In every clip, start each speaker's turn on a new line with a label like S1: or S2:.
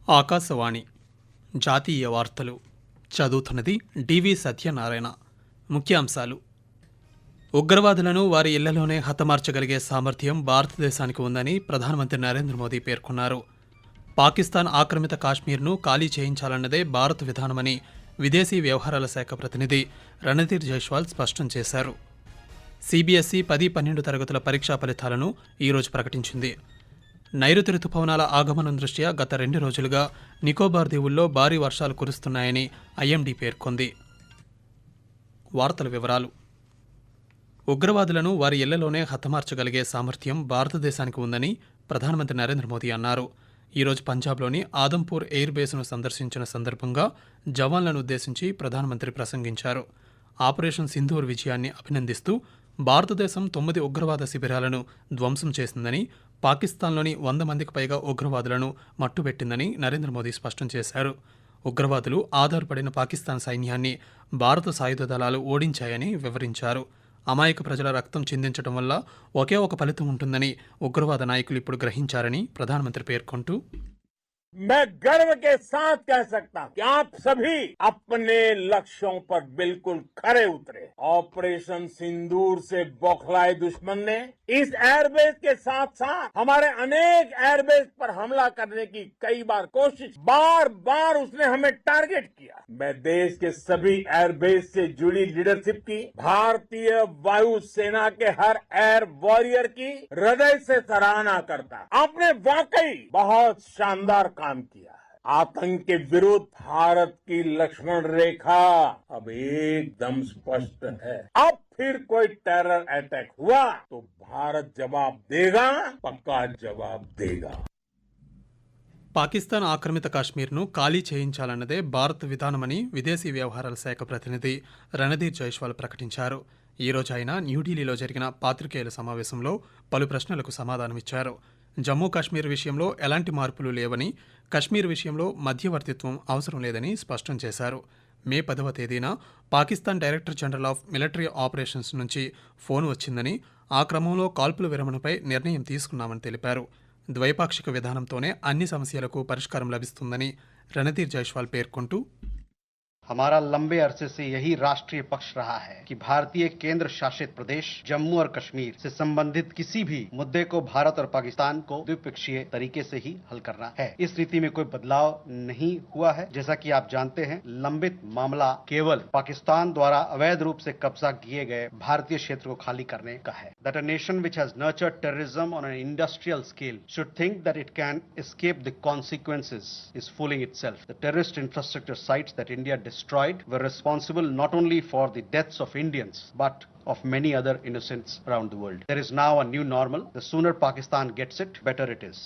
S1: ఆకాశవాణి జాతీయ వార్తలు చదువుతున్నది డివి సత్యనారాయణ. ముఖ్యాంశాలు: ఉగ్రవాదులను వారి ఇళ్లలోనే హతమార్చగలిగే సామర్థ్యం భారతదేశానికి ఉందని ప్రధానమంత్రి నరేంద్ర మోదీ పేర్కొన్నారు. పాకిస్తాన్ ఆక్రమిత కాశ్మీర్ను ఖాళీ చేయించాలన్నదే భారత విధానమని విదేశీ వ్యవహారాల శాఖ ప్రతినిధి రణధీర్ జైస్వాల్ స్పష్టం చేశారు. సిబిఎస్ఈ 10-12 తరగతుల పరీక్షా ఫలితాలను ఈరోజు ప్రకటించింది. నైరుతి రుతుపవనాల ఆగమనం దృష్ట్యా గత 2 రోజులుగా నికోబార్ దీవుల్లో భారీ వర్షాలు కురుస్తున్నాయని ఐఎండీ పేర్కొంది. వార్తల వివరాలు: ఉగ్రవాదులను వారి ఇళ్లలోనే హతమార్చగలిగే సామర్థ్యం భారతదేశానికి ఉందని ప్రధానమంత్రి నరేంద్ర మోదీ అన్నారు. ఈరోజు పంజాబ్లోని ఆదంపూర్ ఎయిర్ బేస్ను సందర్శించిన సందర్భంగా జవాన్లను ఉద్దేశించి ప్రధానమంత్రి ప్రసంగించారు. ఆపరేషన్ సింధూర్ విజయాన్ని అభినందిస్తూ భారతదేశం 9 ఉగ్రవాద శిబిరాలను ధ్వంసం చేసిందని, పాకిస్తాన్లోని 100 మందికి పైగా ఉగ్రవాదులను మట్టుబెట్టిందని నరేంద్ర మోదీ స్పష్టం చేశారు. ఉగ్రవాదులు ఆధారపడిన పాకిస్తాన్ సైన్యాన్ని భారత సాయుధ దళాలు ఓడించాయని వివరించారు. అమాయక ప్రజల రక్తం చిందించడం వల్ల ఒకే ఒక ఫలితం ఉంటుందని ఉగ్రవాద నాయకులు ఇప్పుడు గ్రహించారని ప్రధానమంత్రి పేర్కొంటూ,
S2: मैं गर्व के साथ कह सकता हूं कि आप सभी अपने लक्ष्यों पर बिल्कुल खरे उतरे। ऑपरेशन सिंदूर से बौखलाए दुश्मन ने इस एयरबेस के साथ साथ हमारे अनेक एयरबेस पर हमला करने की कई बार कोशिश, बार बार उसने हमें टारगेट किया। मैं देश के सभी एयरबेस से जुड़ी लीडरशिप की, भारतीय वायु सेना के हर एयर वॉरियर की हृदय से सराहना करता। आपने वाकई बहुत शानदार काम किया है। आतंक के विरुद्ध भारत की लक्ष्मण रेखा अब एकदम स्पष्ट है। अब फिर कोई टेरर अटैक हुआ तो भारत जवाब देगा, पक्का जवाब देगा.
S1: పాకిస్తాన్ ఆక్రమిత కాశ్మీర్ను ఖాళీ చేయించాలన్నదే భారత విధానమని విదేశీ వ్యవహారాల శాఖ ప్రతినిధి రణధీర్ జైస్వాల్ ప్రకటించారు. ఈరోజు ఆయన న్యూఢిల్లీలో జరిగిన పాత్రికేయుల సమావేశంలో పలు ప్రశ్నలకు సమాధానమిచ్చారు. జమ్మూ కాశ్మీర్ విషయంలో ఎలాంటి మార్పులు లేవని, కశ్మీర్ విషయంలో మధ్యవర్తిత్వం అవసరం లేదని స్పష్టం చేశారు. మే 10వ తేదీన Pakistan director general of military operations నుంచి ఫోన్ వచ్చిందని, ఆ క్రమంలో కాల్పుల విరమణపై నిర్ణయం తీసుకున్నామని తెలిపారు. ద్వైపాక్షిక విధానంతోనే అన్ని సమస్యలకు పరిష్కారం లభిస్తుందని రణధీర్ జైస్వాల్ పేర్కొంటూ,
S3: हमारा लंबे अरसे से यही राष्ट्रीय पक्ष रहा है कि भारतीय केंद्र शासित प्रदेश जम्मू और कश्मीर से संबंधित किसी भी मुद्दे को भारत और पाकिस्तान को द्विपक्षीय तरीके से ही हल करना है। इस रीति में कोई बदलाव नहीं हुआ है। जैसा कि आप जानते हैं, लंबित मामला केवल पाकिस्तान द्वारा अवैध रूप से कब्जा किए गए भारतीय क्षेत्र को खाली करने का है। That a nation which has nurtured terrorism on an industrial scale should think that it can escape the consequences is fooling itself. The terrorist infrastructure sites that India destroyed were responsible not only for the deaths of Indians but of many other innocents around the world. There is now a new normal. The sooner Pakistan gets it, better it is.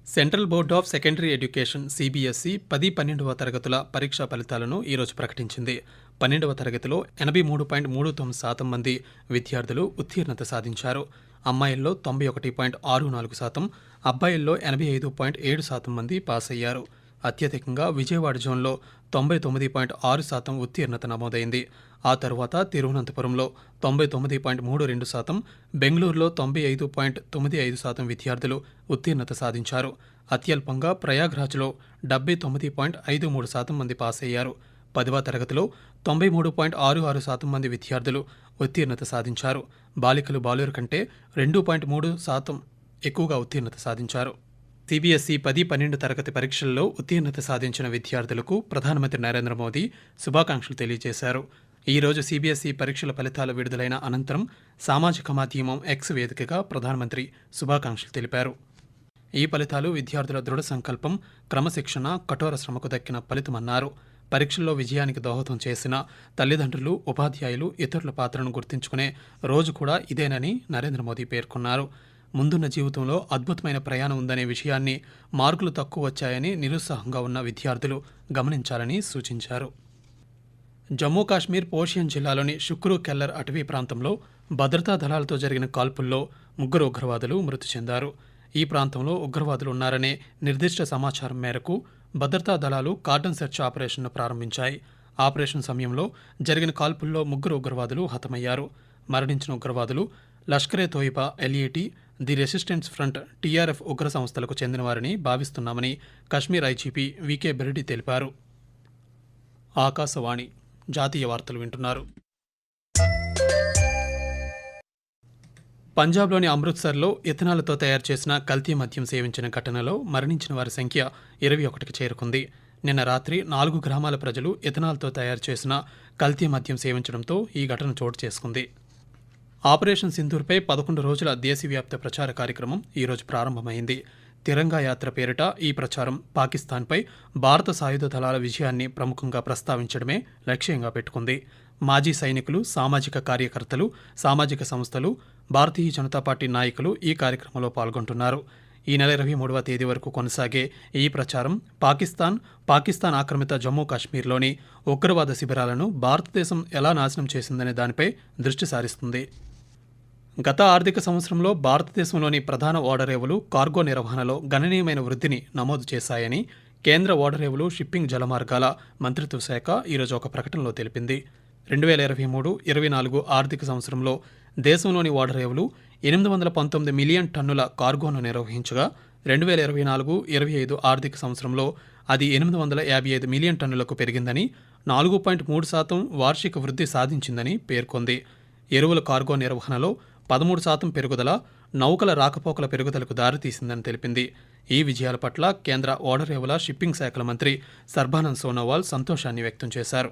S1: Central board of secondary education CBSE 10-12వ తరగతుల పరీక్షా ఫలితాలను ఈరోజు ప్రకటించింది. 12వ తరగతిలో 83.39% మంది విద్యార్థులు ఉత్తీర్ణత సాధించారు. అమ్మాయిల్లో 91.64%, అబ్బాయిల్లో 85.7% మంది పాస్ అయ్యారు. అత్యధికంగా విజయవాడ జోన్లో 99.6% ఉత్తీర్ణత నమోదైంది. ఆ తరువాత తిరువనంతపురంలో 99.32%, బెంగళూరులో 95.95% విద్యార్థులు ఉత్తీర్ణత సాధించారు. అత్యల్పంగా ప్రయాగ్రాజ్లో 79.53% మంది పాస్ అయ్యారు. 10వ తరగతిలో 93.66% మంది విద్యార్థులు ఉత్తీర్ణత సాధించారు. బాలికలు బాలుర కంటే 2.3% ఎక్కువగా ఉత్తీర్ణత సాధించారు. సిబిఎస్ఈ 10-12 తరగతి పరీక్షల్లో ఉత్తీర్ణత సాధించిన విద్యార్థులకు ప్రధానమంత్రి నరేంద్ర మోదీ శుభాకాంక్షలు తెలియజేశారు. ఈరోజు సిబిఎస్ఈ పరీక్షల ఫలితాలు విడుదలైన అనంతరం సామాజిక మాధ్యమం ఎక్స్ వేదికగా ప్రధానమంత్రి శుభాకాంక్షలు తెలిపారు. ఈ ఫలితాలు విద్యార్థుల దృఢ సంకల్పం, క్రమశిక్షణ, కఠోర శ్రమకు దక్కిన ఫలితమన్నారు. పరీక్షల్లో విజయానికి దోహదం చేసిన తల్లిదండ్రులు, ఉపాధ్యాయులు, ఇతరుల పాత్రను గుర్తుంచుకునే రోజు కూడా ఇదేనని నరేంద్ర మోదీ పేర్కొన్నారు. ముందున్న జీవితంలో అద్భుతమైన ప్రయాణం ఉందనే విషయాన్ని, మార్కులు తక్కువ వచ్చాయని నిరుత్సాహంగా ఉన్న విద్యార్థులు గమనించాలని సూచించారు. జమ్మూ కాశ్మీర్ పోషియన్ జిల్లాలోని షుక్రు కెల్లర్ అటవీ ప్రాంతంలో భద్రతా దళాలతో జరిగిన కాల్పుల్లో 3 ఉగ్రవాదులు మృతి చెందారు. ఈ ప్రాంతంలో ఉగ్రవాదులు ఉన్నారనే నిర్దిష్ట సమాచారం మేరకు భద్రతా దళాలు కార్డన్ సెర్చ్ ఆపరేషన్ను ప్రారంభించాయి. ఆపరేషన్ సమయంలో జరిగిన కాల్పుల్లో 3 ఉగ్రవాదులు హతమయ్యారు. మరణించిన ఉగ్రవాదులు Lashkar-e-Taiba, LAT, the resistance front, TRF ఉగ్ర సంస్థలకు చెందినవారని భావిస్తున్నామని కశ్మీర్ ఐజీపీ వికే బెర్డి తెలిపారు. ఆకాశవాణి జాతీయ వార్తలు వింటున్నారు. పంజాబ్లోని అమృత్సర్లో ఇథనాల్తో తయారు చేసిన కల్తీ మద్యం సేవించిన ఘటనలో మరణించిన వారి సంఖ్య 21కి చేరుకుంది. నిన్న రాత్రి 4 గ్రామాల ప్రజలు ఇథనాల్తో తయారు చేసిన కల్తీ మద్యం సేవించడంతో ఈ ఘటన చోటు చేసుకుంది. ఆపరేషన్ సింధూర్పై 11 రోజుల దేశవ్యాప్త ప్రచార కార్యక్రమం ఈరోజు ప్రారంభమైంది. తిరంగా యాత్ర పేరిట ఈ ప్రచారం పాకిస్తాన్పై భారత సాయుధ దళాల విజయాన్ని ప్రముఖంగా ప్రస్తావించడమే లక్ష్యంగా పెట్టుకుంది. మాజీ సైనికులు, సామాజిక కార్యకర్తలు, సామాజిక సంస్థలు, భారతీయ జనతా పార్టీ నాయకులు ఈ కార్యక్రమంలో పాల్గొంటున్నారు. ఈ నెల 23వ తేదీ వరకు కొనసాగే ఈ ప్రచారం పాకిస్తాన్ ఆక్రమిత జమ్మూ కాశ్మీర్లోని ఉగ్రవాద శిబిరాలను భారతదేశం ఎలా నాశనం చేసిందనే దానిపై దృష్టి సారిస్తుంది. గత ఆర్థిక సంవత్సరంలో భారతదేశంలోని ప్రధాన ఓడరేవులు కార్గో నిర్వహణలో గణనీయమైన వృద్ధిని నమోదు చేశాయని కేంద్ర ఓడరేవులు, షిప్పింగ్ జలమార్గాల మంత్రిత్వ శాఖ ఈరోజు ఒక ప్రకటనలో తెలిపింది. 2023-24 ఆర్థిక సంవత్సరంలో దేశంలోని ఓడరేవులు 819 మిలియన్ టన్నుల కార్గోను నిర్వహించగా 2024-25 ఆర్థిక సంవత్సరంలో అది 855 మిలియన్ టన్నులకు పెరిగిందని, 4.3% వార్షిక వృద్ధి సాధించిందని పేర్కొంది. ఎరువుల కార్గో నిర్వహణలో 13% పెరుగుదల నౌకల రాకపోకల పెరుగుదలకు దారితీసిందని తెలిపింది. ఈ విజయాల పట్ల కేంద్ర ఓడరేవుల, షిప్పింగ్ శాఖల మంత్రి సర్బానంద్ సోనోవాల్ సంతోషాన్ని వ్యక్తం చేశారు.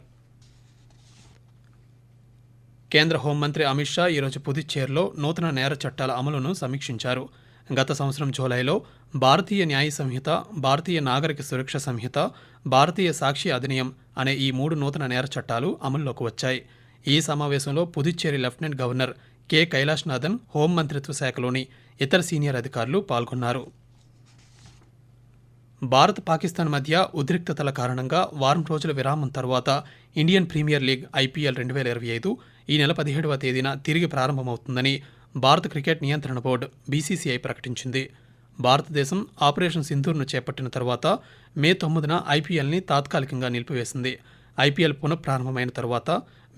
S1: కేంద్ర హోంమంత్రి అమిత్ షా ఈరోజు పుదుచ్చేరిలో నూతన నేర చట్టాల అమలును సమీక్షించారు. గత సంవత్సరం జూలైలో భారతీయ న్యాయ సంహిత, భారతీయ నాగరిక సురక్ష సంహిత, భారతీయ సాక్షి అధినియం అనే ఈ 3 నూతన నేర చట్టాలు అమల్లోకి వచ్చాయి. ఈ సమావేశంలో Puducherry lieutenant governor K Kailashnathan, హోంమంత్రిత్వ శాఖలోని ఇతర సీనియర్ అధికారులు పాల్గొన్నారు. భారత్, పాకిస్తాన్ మధ్య ఉద్రిక్తతల కారణంగా వారం రోజుల విరామం తర్వాత ఇండియన్ ప్రీమియర్ లీగ్ IPL 2025 ఈ నెల 17వ తేదీన తిరిగి ప్రారంభమవుతుందని భారత క్రికెట్ నియంత్రణ బోర్డు BCCI ప్రకటించింది. భారతదేశం ఆపరేషన్ సింధూర్ను చేపట్టిన తర్వాత మే 9న IPLని తాత్కాలికంగా నిలిపివేసింది. IPL పునఃప్రారంభమైన తర్వాత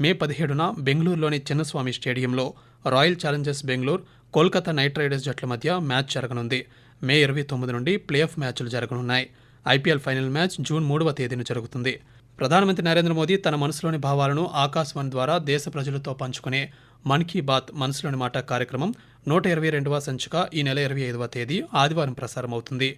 S1: మే 17న బెంగళూరులోని చిన్నస్వామి స్టేడియంలో royal Challengers Bengaluru, Kolkata night riders జట్ల మధ్య మ్యాచ్ జరగనుంది. మే 29 నుండి ప్లే ఆఫ్ మ్యాచ్లు జరగనున్నాయి. IPL ఫైనల్ మ్యాచ్ జూన్ 3వ తేదీన జరుగుతుంది. ప్రధానమంత్రి నరేంద్ర మోదీ తన మనసులోని భావాలను ఆకాశవాణి ద్వారా దేశ ప్రజలతో పంచుకునే మన్ కీ బాత్ మనసులోని మాట కార్యక్రమం 122వ సంచిక ఈ నెల 25వ తేదీ ఆదివారం ప్రసారమవుతుంది.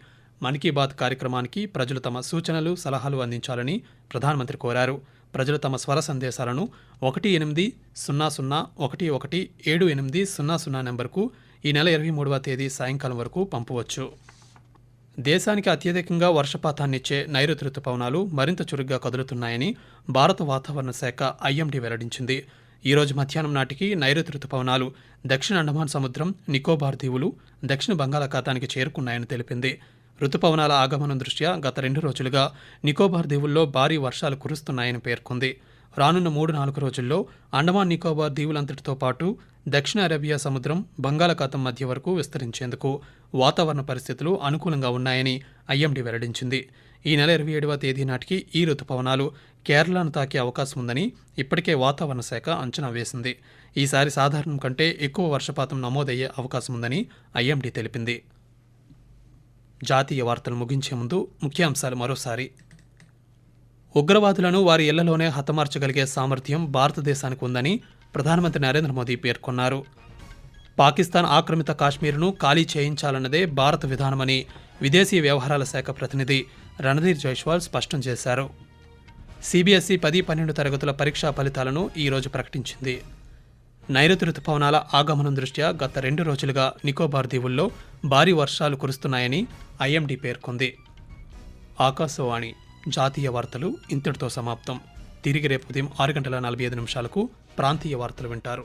S1: మన్ కీ బాత్ కార్యక్రమానికి ప్రజలు తమ సూచనలు, సలహాలు అందించాలని ప్రధానమంత్రి కోరారు. ప్రజలు తమ స్వర సందేశాలను 1800-11-7800 నెంబర్కు ఈ నెల 23వ తేదీ సాయంకాలం వరకు పంపవచ్చు. దేశానికి అత్యధికంగా వర్షపాతాన్నిచ్చే నైరుతి రుతుపవనాలు మరింత చురుగ్గా కదులుతున్నాయని భారత వాతావరణ శాఖ IMD వెల్లడించింది. ఈరోజు మధ్యాహ్నం నాటికి నైరుతి రుతుపవనాలు దక్షిణ అండమాన్ సముద్రం, నికోబార్ దీవులు, దక్షిణ బంగాళాఖాతానికి చేరుకున్నాయని తెలిపింది. రుతుపవనాల ఆగమనం దృష్ట్యా గత 2 రోజులుగా నికోబార్ దీవుల్లో భారీ వర్షాలు కురుస్తున్నాయని పేర్కొంది. రానున్న 3-4 రోజుల్లో అండమాన్ నికోబార్ దీవులంతటితో పాటు దక్షిణ అరేబియా సముద్రం, బంగాళాఖాతం మధ్య వరకు విస్తరించేందుకు వాతావరణ పరిస్థితులు అనుకూలంగా ఉన్నాయని IMD వెల్లడించింది. ఈ నెల 27వ తేదీ నాటికి ఈ రుతుపవనాలు కేరళను తాకే అవకాశం ఉందని ఇప్పటికే వాతావరణ శాఖ అంచనా వేసింది. ఈసారి సాధారణం కంటే ఎక్కువ వర్షపాతం నమోదయ్యే అవకాశం ఉందని IMD తెలిపింది. జాతీయ వార్తలు ముగించే ముందు ముఖ్యాంశాలు మరోసారి. ఉగ్రవాదులను వారి ఇళ్లలోనే హతమార్చగలిగే సామర్థ్యం భారతదేశానికి ఉందని ప్రధానమంత్రి నరేంద్ర మోదీ పేర్కొన్నారు. పాకిస్తాన్ ఆక్రమిత కాశ్మీర్ను ఖాళీ చేయించాలన్నదే భారత విధానమని విదేశీ వ్యవహారాల శాఖ ప్రతినిధి రణధీర్ జైస్వాల్ స్పష్టం చేశారు. CBSE 10-12 తరగతుల పరీక్షా ఫలితాలను ఈరోజు ప్రకటించింది. నైరుతి రుతుపవనాల ఆగమనం దృష్ట్యా గత 2 రోజులుగా నికోబార్ దీవుల్లో భారీ వర్షాలు కురుస్తున్నాయని IMD పేర్కొంది. ఆకాశవాణి జాతీయ వార్తలు ఇంతటితో సమాప్తం. తిరిగి రేపు ఉదయం 6:45 ప్రాంతీయ వార్తలు వింటారు.